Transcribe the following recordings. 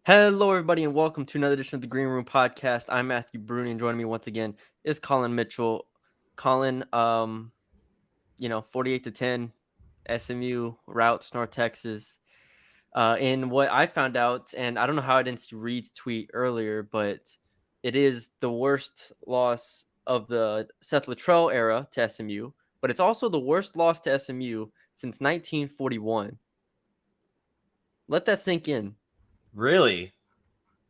Hello, everybody, and welcome to another edition of the Green Room Podcast. I'm Matthew Brune, and joining me once again is Colin Mitchell. Colin, 48-10, SMU routes North Texas. In what I found out, and I don't know how I didn't see Reed's tweet earlier, but it is the worst loss of the Seth Luttrell era to SMU, but it's also the worst loss to SMU since 1941. Let that sink in. Really?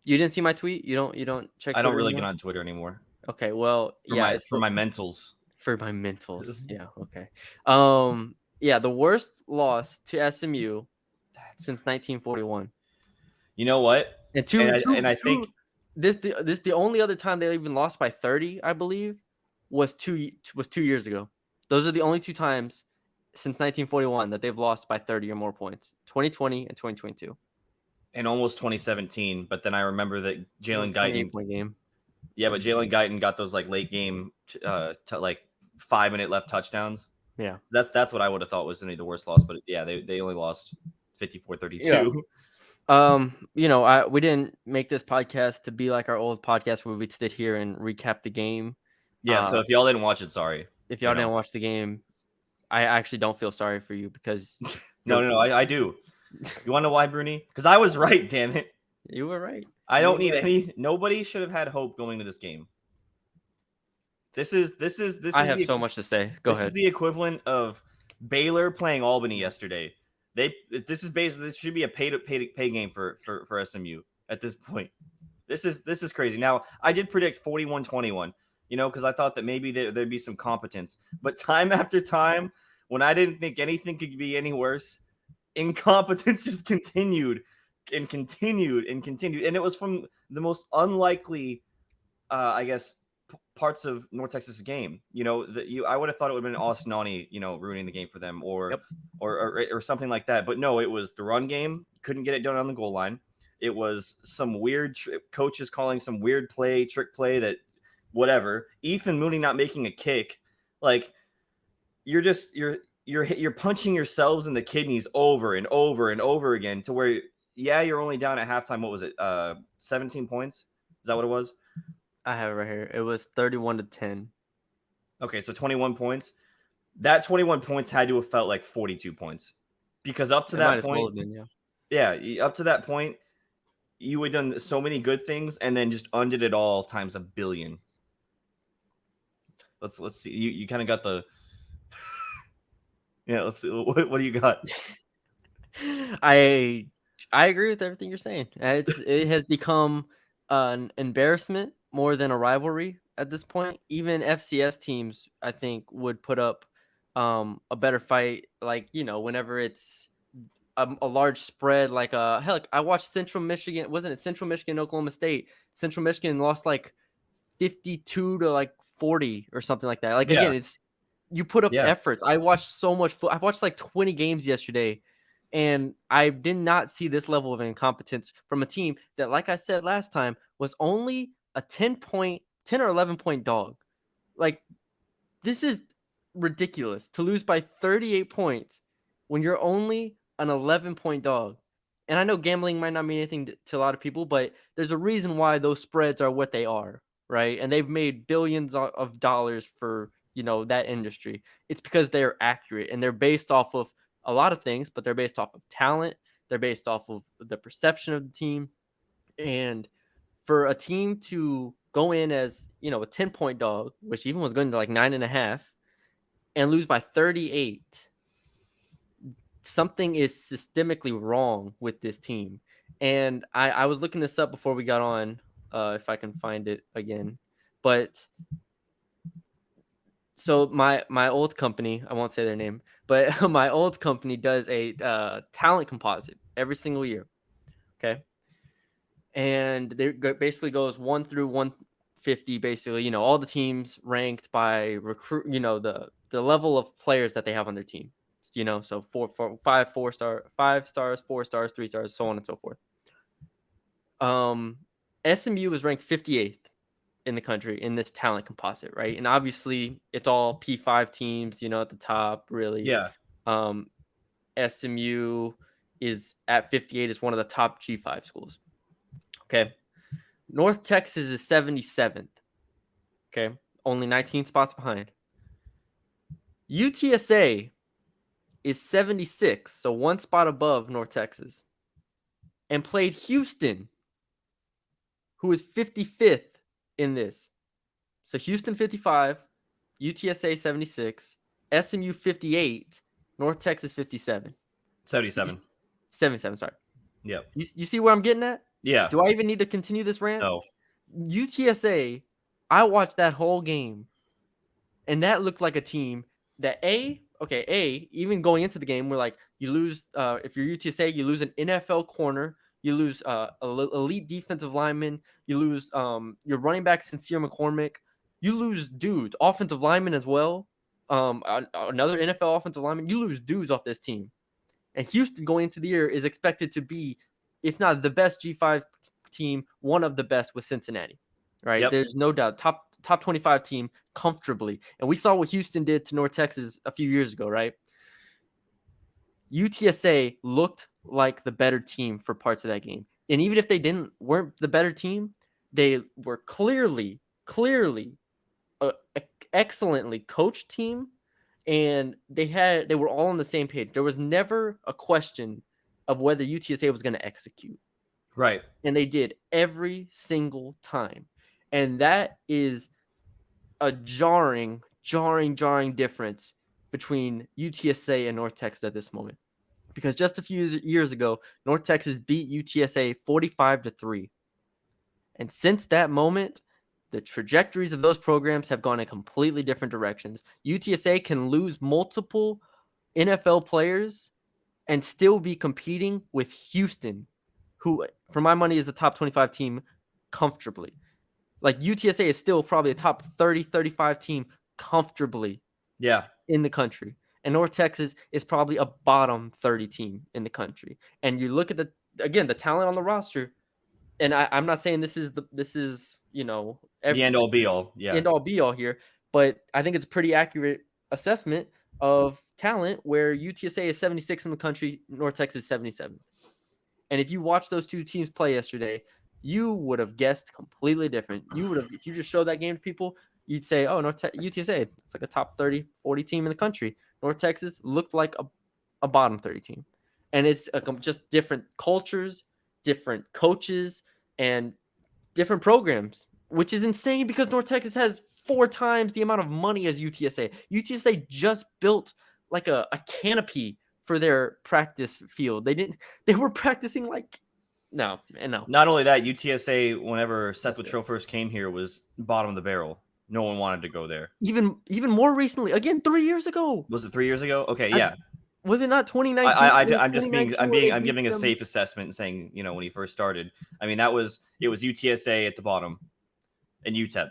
You didn't see my tweet? You don't check I don't Twitter really get anymore? on Twitter anymore Okay, well, for yeah, my it's for my mentals. for my mentals. Yeah, okay. Yeah, the worst loss to SMU That's since crazy. 1941. You know what? And And two I two and I two think this the only other time they even lost by 30, I believe, was 2 years ago. Those are the only two times since 1941 that they've lost by 30 or more points. 2020 and 2022. in almost 2017, but then I remember that It was Jalen a 28 Guyton. point game. Yeah, but Jalen Guyton got those like late game, like 5 minute left touchdowns. Yeah. That's what I would have thought was going to be the worst loss. But yeah, they only lost Yeah. 54-32. We didn't make this podcast to be like our old podcast where we'd sit here and recap the game. Yeah. So if y'all didn't watch it, sorry. If You y'all know, didn't watch the game, I actually don't feel sorry for you because no, I do. You want to know why, Bruni? Because I was right. Damn it. you were right. I You don't were need right. any. Nobody should have had hope going into this game. This is I have so much to say. Go ahead. the equivalent of Baylor playing Albany yesterday. This should be a pay game for SMU at this point. This is crazy. Now I did predict 41-21, because I thought that maybe there'd be some competence. But time after time, when I didn't think anything could be any worse, incompetence just continued and continued and continued, and it was from the most unlikely, I guess, parts of North Texas game. I would have thought it would have been Austinani, ruining the game for them, or Yep. or something like that. But no, it was the run game. Couldn't get it done on the goal line. It was some weird coaches calling some weird trick play that whatever. Ethan Mooney not making a kick. Like you're punching yourselves in the kidneys over and over and over again to where you're only down at halftime. What was it? 17 points. Is that what it was? I have it right here. It was 31-10. Okay, so 21 points. That 21 points had to have felt like 42 points, because up to It might that as well point, have been, yeah. up to that point, you had done so many good things and then just undid it all times a billion. Let's see. You kind of got the yeah. Let's see. What do you got? I agree with everything you're saying. It has become an embarrassment more than a rivalry at this point. Even FCS teams, I think, would put up a better fight. Like, whenever it's a large spread, like heck, I watched Central Michigan. Wasn't it Central Michigan, Oklahoma State? Central Michigan lost like 52 to like 40 or something like that. Like, Yeah, again, it's you put up yeah. efforts. I watched so much. I watched like 20 games yesterday, and I did not see this level of incompetence from a team that, like I said last time, was only a 10 or 11 point dog. Like, this is ridiculous to lose by 38 points when you're only an 11-point dog. And I know gambling might not mean anything to a lot of people, but there's a reason why those spreads are what they are, right? And they've made billions of dollars for, that industry. It's because they're accurate and they're based off of a lot of things, but they're based off of talent. They're based off of the perception of the team. And for a team to go in as, a 10-point dog, which even was going to like 9.5, and lose by 38, something is systemically wrong with this team. And I was looking this up before we got on, if I can find it again. But so my old company, I won't say their name, but my old company does a talent composite every single year. Okay. And it basically goes 1 through 150, basically, all the teams ranked by recruit, the level of players that they have on their team. So 5 stars, 4 stars, 3 stars, so on and so forth. SMU was ranked 58th in the country in this talent composite, right? And obviously it's all P5 teams, at the top, really. Yeah. SMU is at 58 is one of the top G5 schools. Okay. North Texas is 77th. Okay. Only 19 spots behind. UTSA is 76, so one spot above North Texas, and played Houston, who is 55th in this. So Houston 55, UTSA 76, SMU 58, North Texas 57. 77. 77, sorry. Yep. You see where I'm getting at? Yeah. Do I even need to continue this rant? No. UTSA, I watched that whole game, and that looked like a team that even going into the game, we're like, you lose, if you're UTSA, you lose an NFL corner, you lose elite defensive lineman, you lose your running back, Sincere McCormick, you lose dudes, offensive linemen as well, another NFL offensive lineman, you lose dudes off this team. And Houston going into the year is expected to be, if not the best G5 team, one of the best with Cincinnati, right? Yep. There's no doubt. Top 25 team comfortably. And we saw what Houston did to North Texas a few years ago, right? UTSA looked like the better team for parts of that game. And even if they weren't the better team, they were clearly an excellently coached team, and they were all on the same page. There was never a question of whether UTSA was going to execute. Right. And they did every single time. And that is a jarring difference between UTSA and North Texas at this moment. Because just a few years ago, North Texas beat UTSA 45-3. And since that moment, the trajectories of those programs have gone in completely different directions. UTSA can lose multiple NFL players and still be competing with Houston, who, for my money, is a top 25 team comfortably. Like UTSA is still probably a top 30, 35 team comfortably in the country. And North Texas is probably a bottom 30 team in the country. And you look at the talent on the roster, and I'm not saying this is the end all be all. Yeah. End all be all here, but I think it's a pretty accurate assessment of talent where UTSA is 76 in the country, North Texas 77. And if you watch those two teams play yesterday, you would have guessed completely different. You would have, if you just showed that game to people, you'd say, oh, UTSA, it's like a top 30, 40 team in the country. North Texas looked like a bottom 30 team. And it's just different cultures, different coaches, and different programs, which is insane because North Texas has 4 times the amount of money as UTSA. UTSA just built like a canopy for their practice field. They were practicing like no. Not only that, UTSA, whenever Seth Luttrell first came here, was bottom of the barrel. No one wanted to go there. Even more recently, again 3 years ago. Was it 3 years ago? Okay, yeah. Was it not 2019? I'm giving a safe assessment and saying, when he first started. I mean, it was UTSA at the bottom and UTEP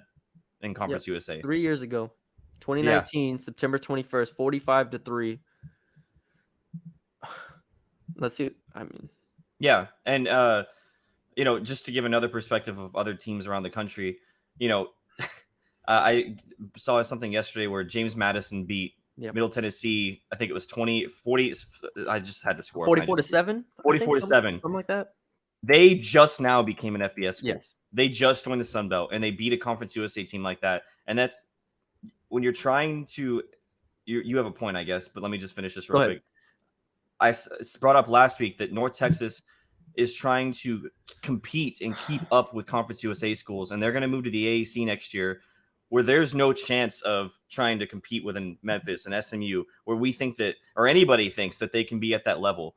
in Conference USA. 3 years ago. 2019, September 21st, 45-3. Let's see. I mean, yeah, and just to give another perspective of other teams around the country, I saw something yesterday where James Madison beat Middle Tennessee. I think it was 40. I just had the score. 44-7. 44-7. Something like that. They just now became an FBS school. Yes. They just joined the Sun Belt, and they beat a Conference USA team like that. And that's when you're trying to. You have a point, I guess, but let me just finish this real quick. I brought up last week that North Texas is trying to compete and keep up with Conference USA schools, and they're going to move to the AAC next year, where there's no chance of trying to compete with Memphis and SMU, where we think that, or anybody thinks that they can be at that level.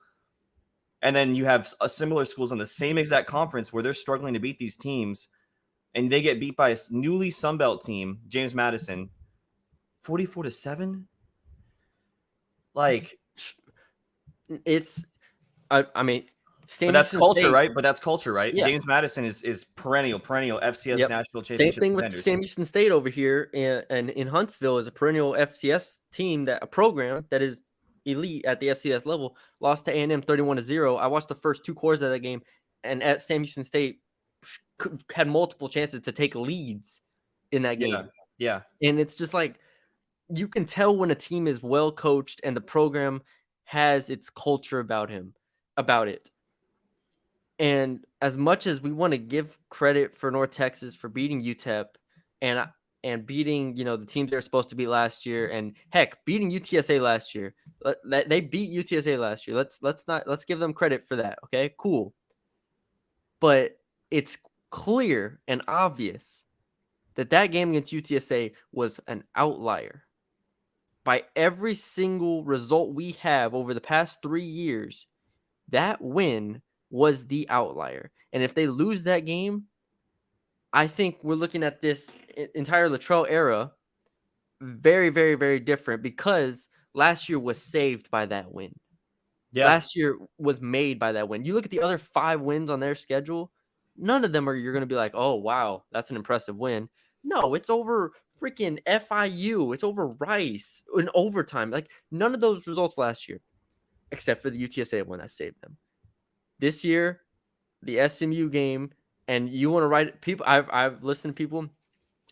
And then you have similar schools in the same exact conference where they're struggling to beat these teams, and they get beat by a newly Sun Belt team, James Madison, 44-7. Like, it's, I mean, but that's culture, right? But that's culture, right? Yeah. James Madison is perennial FCS national championship. Same thing with Sam Houston State over here, and in Huntsville is a perennial FCS team, that a program that is elite at the FCS level, lost to A&M 31-0. I watched the first 2 quarters of that game, and at Sam Houston State had multiple chances to take leads in that game. Yeah. And it's just like, you can tell when a team is well coached and the program has its culture about it. And as much as we want to give credit for North Texas for beating UTEP and and beating, the teams they're supposed to beat last year, and heck, beating UTSA last year. They beat UTSA last year. Let's give them credit for that. Okay, cool. But it's clear and obvious that game against UTSA was an outlier. By every single result we have over the past 3 years, that win was the outlier. And if they lose that game, I think we're looking at this entire Latrell era very, very, very different, because last year was saved by that win. Yeah. Last year was made by that win. You look at the other 5 wins on their schedule, none of them you're going to be like, "Oh, wow, that's an impressive win." No, it's over freaking FIU. It's over Rice in overtime. Like, none of those results last year, except for the UTSA one that saved them. This year, the SMU game, and you want to write people. I've listened to people,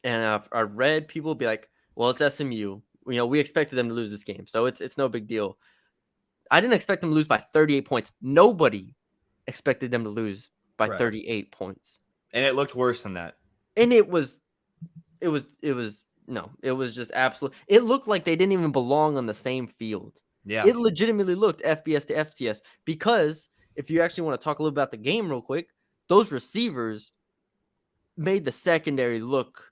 and I've read people be like, "Well, it's SMU. We expected them to lose this game, so it's no big deal." I didn't expect them to lose by 38 points. Nobody expected them to lose by Right. 38 points, And it looked worse than that. and it was just absolute. It looked like they didn't even belong on the same field. Yeah. It legitimately looked FBS to FTS, because if you actually want to talk a little about the game real quick, those receivers made the secondary look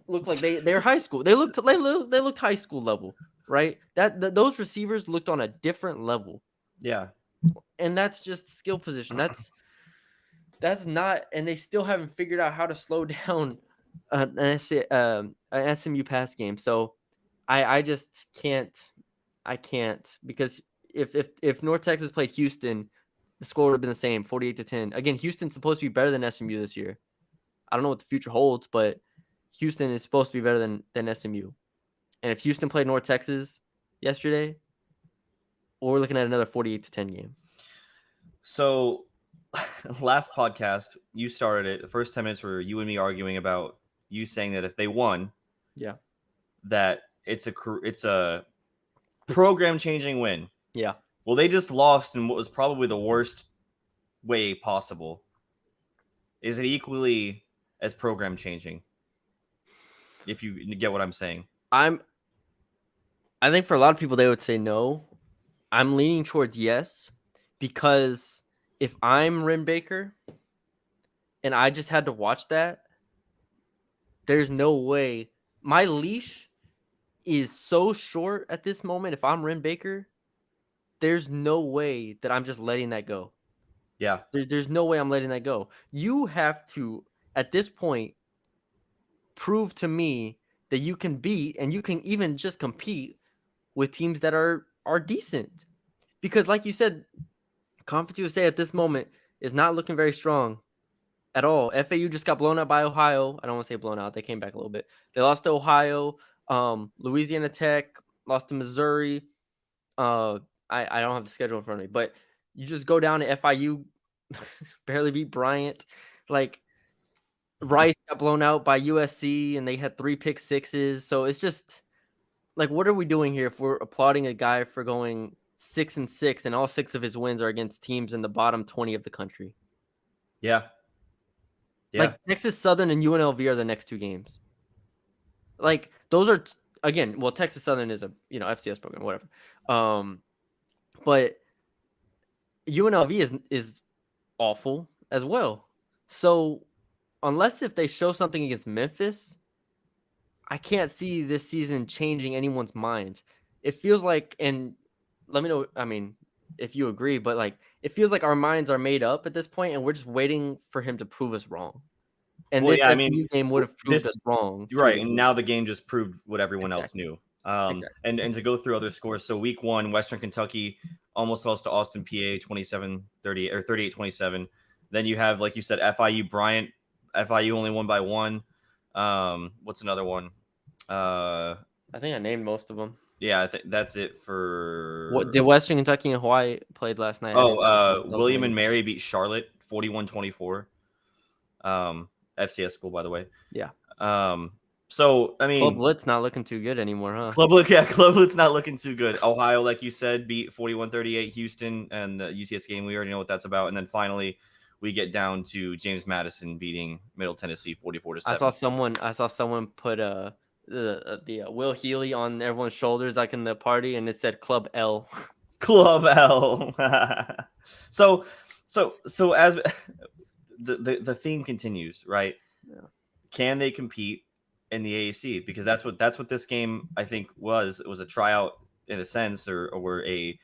like they're high school. They looked high school level, right? Those receivers looked on a different level. Yeah. And that's just skill position. That's not, and they still haven't figured out how to slow down an SMU pass game. So I just can't. I can't, because if North Texas played Houston, the score would have been the same, 48-10. Again, Houston's supposed to be better than SMU this year. I don't know what the future holds, but Houston is supposed to be better than SMU. And if Houston played North Texas yesterday, we're looking at another 48-10 game. So last podcast, you started it. The first 10 minutes were you and me arguing about you saying that if they won, that it's a program changing win. Yeah. Well, they just lost in what was probably the worst way possible. Is it equally as program changing? If you get what I'm saying. I think for a lot of people they would say no. I'm leaning towards yes, because if I'm Rin Baker and I just had to watch that, there's no way. My leash is so short at this moment. If I'm Rin Baker, there's no way that I'm just letting that go. Yeah. There's no way I'm letting that go. You have to, at this point, prove to me that you can beat, and you can even just compete with teams that are decent. Because like you said, Conference USA at this moment is not looking very strong at all. FAU just got blown out by Ohio. I don't want to say blown out. They came back a little bit. They lost to Ohio. Louisiana Tech lost to Missouri. I don't have the schedule in front of me, but you just go down to FIU, barely beat Bryant. Like, Rice got blown out by USC, and they had 3 pick sixes. So it's just like, what are we doing here if we're applauding a guy for going 6-6, and all 6 of his wins are against teams in the bottom 20 of the country? Yeah. Yeah. Like, Texas Southern and UNLV are the next 2 games. Like, those are, again, well, Texas Southern is a FCS program, whatever. But UNLV is awful as well. So unless if they show something against Memphis, I can't see this season changing anyone's minds. It feels like, and let me know, I mean, if you agree, but like, it feels like our minds are made up at this point, and we're just waiting for him to prove us wrong. And Well, this yeah, I SMU mean, game would have proved this us wrong. right, and now the game just proved what everyone else knew. Exactly. And to go through other scores, so week 1, Western Kentucky almost lost to Austin, PA, 27-38 or 38-27. Then you have, like you said, FIU Bryant. FIU only won by 1. What's another one? I think I named most of them. Yeah, I think that's it for. What did Western Kentucky and Hawaii played last night? William and Mary beat Charlotte 41-24. FCS school, by the way. Yeah. So I Club mean, Lit's not looking too good anymore, huh? Club Lit's not looking too good. Ohio, like you said, beat 41-38 Houston, and the UTS game, we already know what that's about. And then finally, we get down to James Madison beating Middle Tennessee 44-7. I saw someone put the Will Healy on everyone's shoulders like in the party, and it said Club L. Club L. so as the theme continues, right? Yeah. Can they compete in the AAC? Because that's what this game I think was. It was a tryout in a sense, or a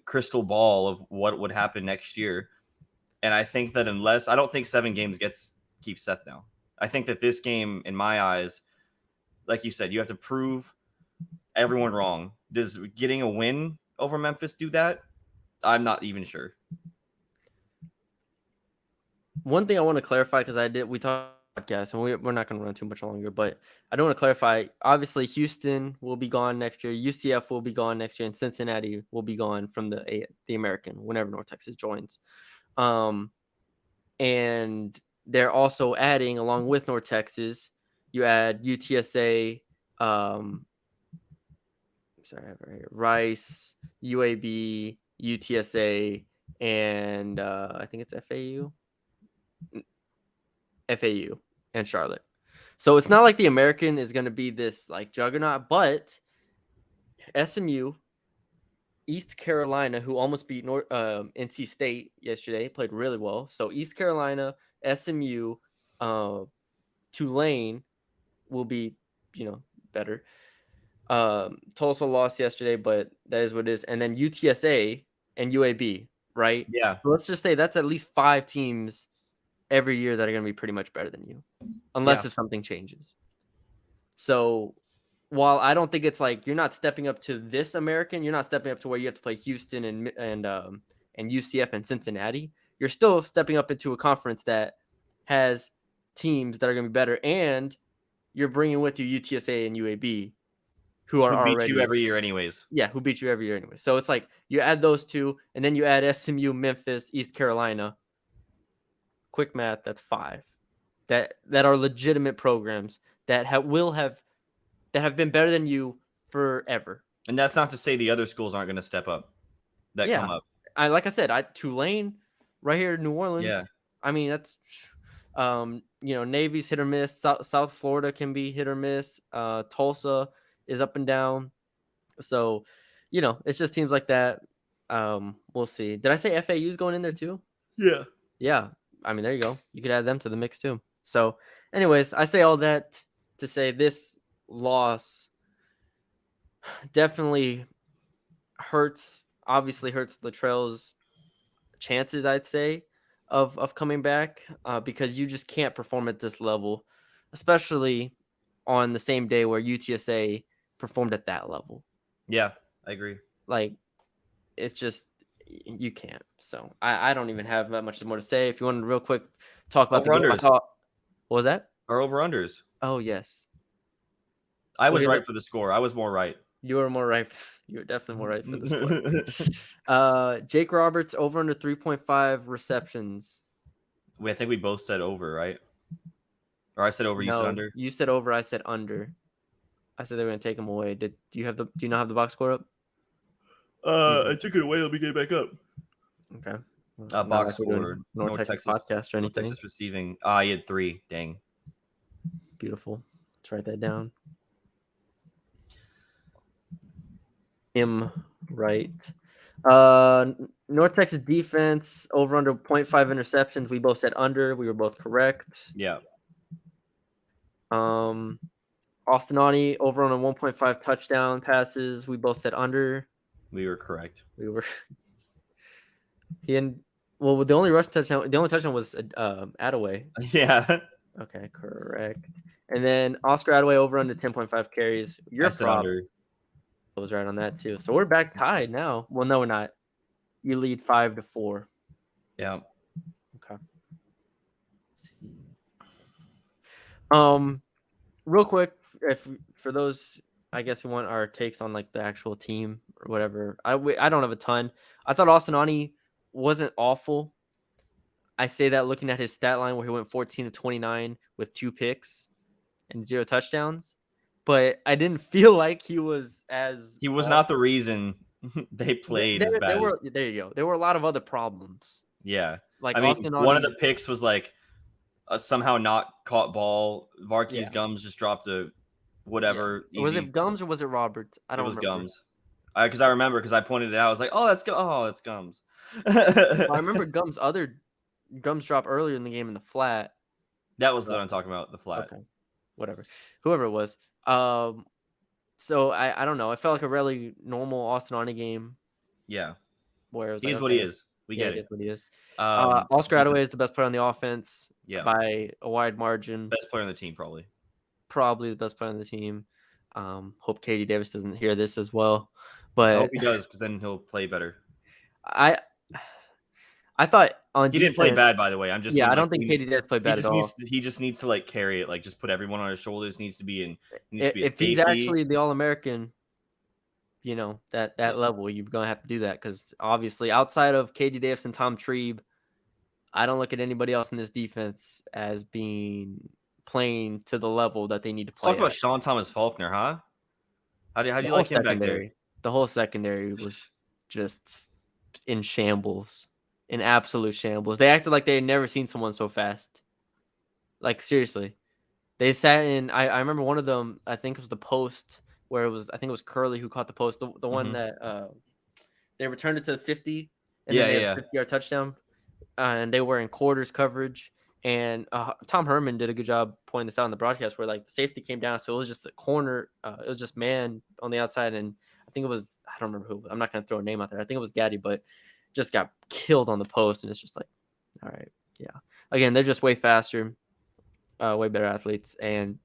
crystal ball of what would happen next year. And I think that I don't think 7 games keeps set now. I think that this game, in my eyes, like you said, you have to prove everyone wrong. Does getting a win over Memphis do that? I'm not even sure. One thing I want to clarify, because we talked podcast and we're not going to run too much longer, but I don't want to clarify. Obviously, Houston will be gone next year. UCF will be gone next year, and Cincinnati will be gone from the American whenever North Texas joins. And they're also adding, along with North Texas, you add UTSA, sorry, I have it right here, Rice, UAB, UTSA, and I think it's FAU, and Charlotte. So it's not like the American is going to be this like juggernaut, but SMU, East Carolina, who almost beat NC State yesterday, played really well. So East Carolina, SMU, Tulane will be, better. Tulsa lost yesterday, but that is what it is. And then UTSA and UAB, right? Yeah. So let's just say that's at least 5 teams every year that are going to be pretty much better than you, unless if something changes. So while I don't think it's like you're not stepping up to this American, you're not stepping up to where you have to play Houston and UCF and Cincinnati. You're still stepping up into a conference that has teams that are going to be better, and you're bringing with you UTSA and UAB, who are Who beats you already every year anyways. who beat you every year anyway. So it's like you add those two, and then you add SMU, Memphis, East Carolina. Quick math, that's 5 that are legitimate programs that have been better than you forever. And that's not to say the other schools aren't going to step up that come Yeah, up. like I said, Tulane right here in New Orleans. Yeah. I mean, that's Navy's hit or miss. South Florida can be hit or miss. Tulsa is up and down. So, it's just teams like that. We'll see. Did I say FAU's going in there too? Yeah. Yeah. I mean, there you go. You could add them to the mix too. So, anyways, I say all that to say this loss definitely obviously hurts Latrell's chances, I'd say, of coming back, because you just can't perform at this level, especially on the same day where UTSA performed at that level. Yeah, I agree. Like, it's just, you can't. So I don't even have that much more to say. If you want to real quick talk about the game, I Over-unders. thought, what was that? Or over-unders. Oh, yes. I was right for the score. I was more right. You were more right. You were definitely more right for the score. Jake Roberts over under 3.5 receptions. I think we both said over, right? Or I said over, you said under? You said over, I said under. I said they were going to take him away. Do you not have the box score up? I took it away. Let me get it back up. Okay. Box score. North Texas podcast or anything. North Texas receiving. He had 3. Dang. Beautiful. Let's write that down. Right. North Texas defense over under 0.5 interceptions. We both said under. We were both correct. Yeah. Austinani over on a 1.5 touchdown passes. We both said under. We were correct. The only touchdown was Attaway. Yeah. Okay, correct. And then Oscar Attaway over under 10.5 carries. Your prop under. I was right on that too. So we're back tied now. Well, no, we're not. You lead 5-4. Yeah. Okay. Real quick, if for those, I guess, who want our takes on like the actual team or whatever, I don't have a ton. I thought Austinani wasn't awful. I say that looking at his stat line where he went 14 of 29 with 2 picks and 0 touchdowns, but I didn't feel like he was as He was not the reason they played as there bad as. were there you go. There were a lot of other problems. Yeah. Like I mean, Austin one of Audie's the picks was like a somehow not caught ball. Varkey's yeah. Gums just dropped a Yeah. whatever Was easy. it Gums or was it Roberts? I It don't was remember. Gums. Because I remember because I pointed it out. I was like, oh, it's Gums. I remember Gums other Gums drop earlier in the game in the flat. That was what I'm talking about, the flat. Okay. Whatever. Whoever it was. So I don't know. It felt like a really normal Austin Audie game Yeah. where it was like, He's what he okay, is. We yeah, get it is it. what he is. Oscar Defense. Adaway is the best player on the offense by a wide margin. Best player on the team, probably. Probably the best player on the team. Hope Katie Davis doesn't hear this as well. I But hope he does, because then he'll play better. I thought on He defense, didn't play bad, by the way. I'm just yeah, mean, I like, don't think Katie Davis played bad at all. He just needs to like carry it, like just put everyone on his shoulders. Needs to be a If he's safety. actually the All-American, you know, that Yeah. level, you're gonna have to do that because obviously outside of Katie Davis and Tom Trebe, I don't look at anybody else in this defense as being playing to the level that they need to Let's talk play about at. Sean Thomas Faulkner, huh? How'd The you whole like him back there? secondary, the whole secondary was just in shambles, in absolute shambles. They acted like they had never seen someone so fast. Like seriously, they sat in. I remember one of them. I think it was the post where I think it was Curly who caught the post. The one that they returned it to the 50, and then they had a 50-yard touchdown, and they were in quarters coverage. And Tom Herman did a good job pointing this out in the broadcast, where like the safety came down, so it was just a corner. It was just man on the outside, and I think it was I don't remember who. I'm not gonna throw a name out there. I think it was Gaddy, but just got killed on the post, and it's just like, all right, yeah. Again, they're just way faster, way better athletes, and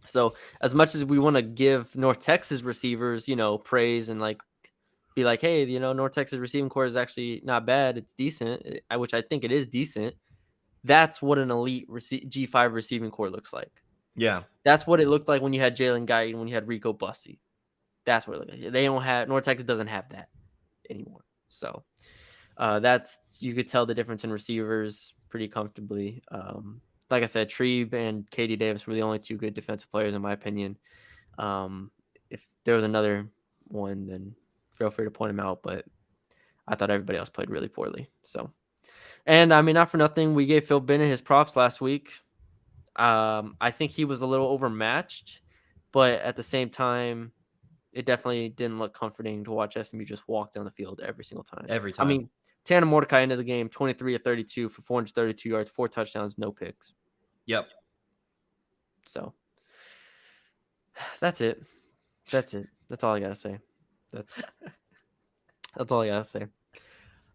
so as much as we want to give North Texas receivers, you know, praise and like be like, hey, you know, North Texas receiving core is actually not bad. It's decent, which I think it is decent. That's what an elite G5 receiving core looks like. Yeah. That's what it looked like when you had Jalen Guyton, when you had Rico Bussey. That's what it looked like. They don't have North Texas doesn't have that anymore. So that's you could tell the difference in receivers pretty comfortably. Like I said, Trebe and Katie Davis were the only two good defensive players in my opinion. If there was another one, then feel free to point him out. But I thought everybody else played really poorly. So. And I mean, not for nothing, we gave Phil Bennett his props last week. I think he was a little overmatched, but at the same time, it definitely didn't look comforting to watch SMU just walk down the field every single time. Every time. I mean, Tanner Mordecai ended the game 23 of 32 for 432 yards, 4 touchdowns, no picks. Yep. So that's it. That's all I gotta say. That's all I gotta say.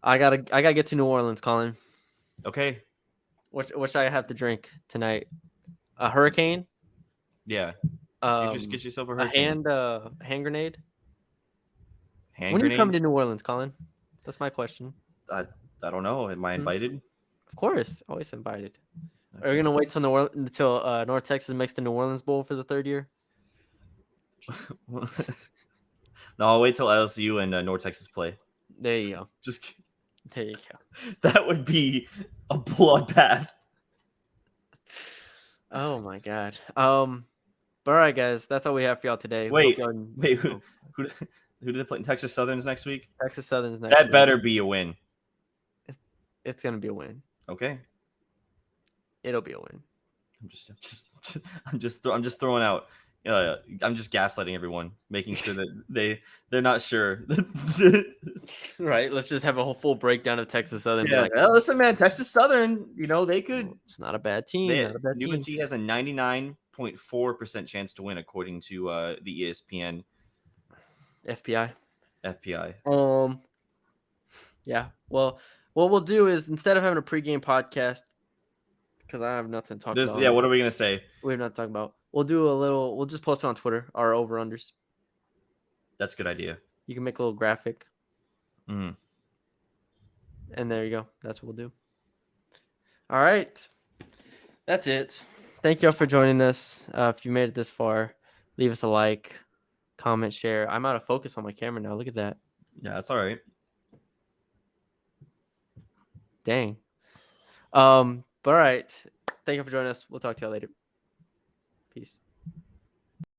I gotta get to New Orleans, Colin. Okay. What should I have to drink tonight? A hurricane? Yeah. You just get yourself a hurricane. A hand grenade. Hand When are you grenade? coming to New Orleans, Colin? That's my question. I don't know. Am I invited? Of course, always invited. Okay. Are we gonna wait till North Texas makes the New Orleans Bowl for the third year? No, I'll wait till LSU and North Texas play. There you go. Just kidding. There you go. That would be a bloodbath. Oh my god. But all right, guys, that's all we have for y'all today. Wait. Who do they play? Texas Southerns next week? Texas Southerns next week. That better be a win. It's gonna be a win. Okay. It'll be a win. I'm just throwing out. I'm just gaslighting everyone, making sure that they're not sure. Right. Let's just have a whole full breakdown of Texas Southern. Yeah. Oh, listen, man, Texas Southern. You know they could. It's not a bad team. UNT has a 99.4% chance to win, according to the ESPN. FPI. Yeah. Well, what we'll do is instead of having a pregame podcast, because I have nothing to talk about. Yeah. What are we gonna say? We have nothing to talk about. We'll just post it on Twitter, our over-unders. That's a good idea. You can make a little graphic. Mm-hmm. And there you go. That's what we'll do. All right. That's it. Thank you all for joining us. If you made it this far, leave us a like, comment, share. I'm out of focus on my camera now. Look at that. Yeah, that's all right. Dang. But all right. Thank you for joining us. We'll talk to y'all later. Peace.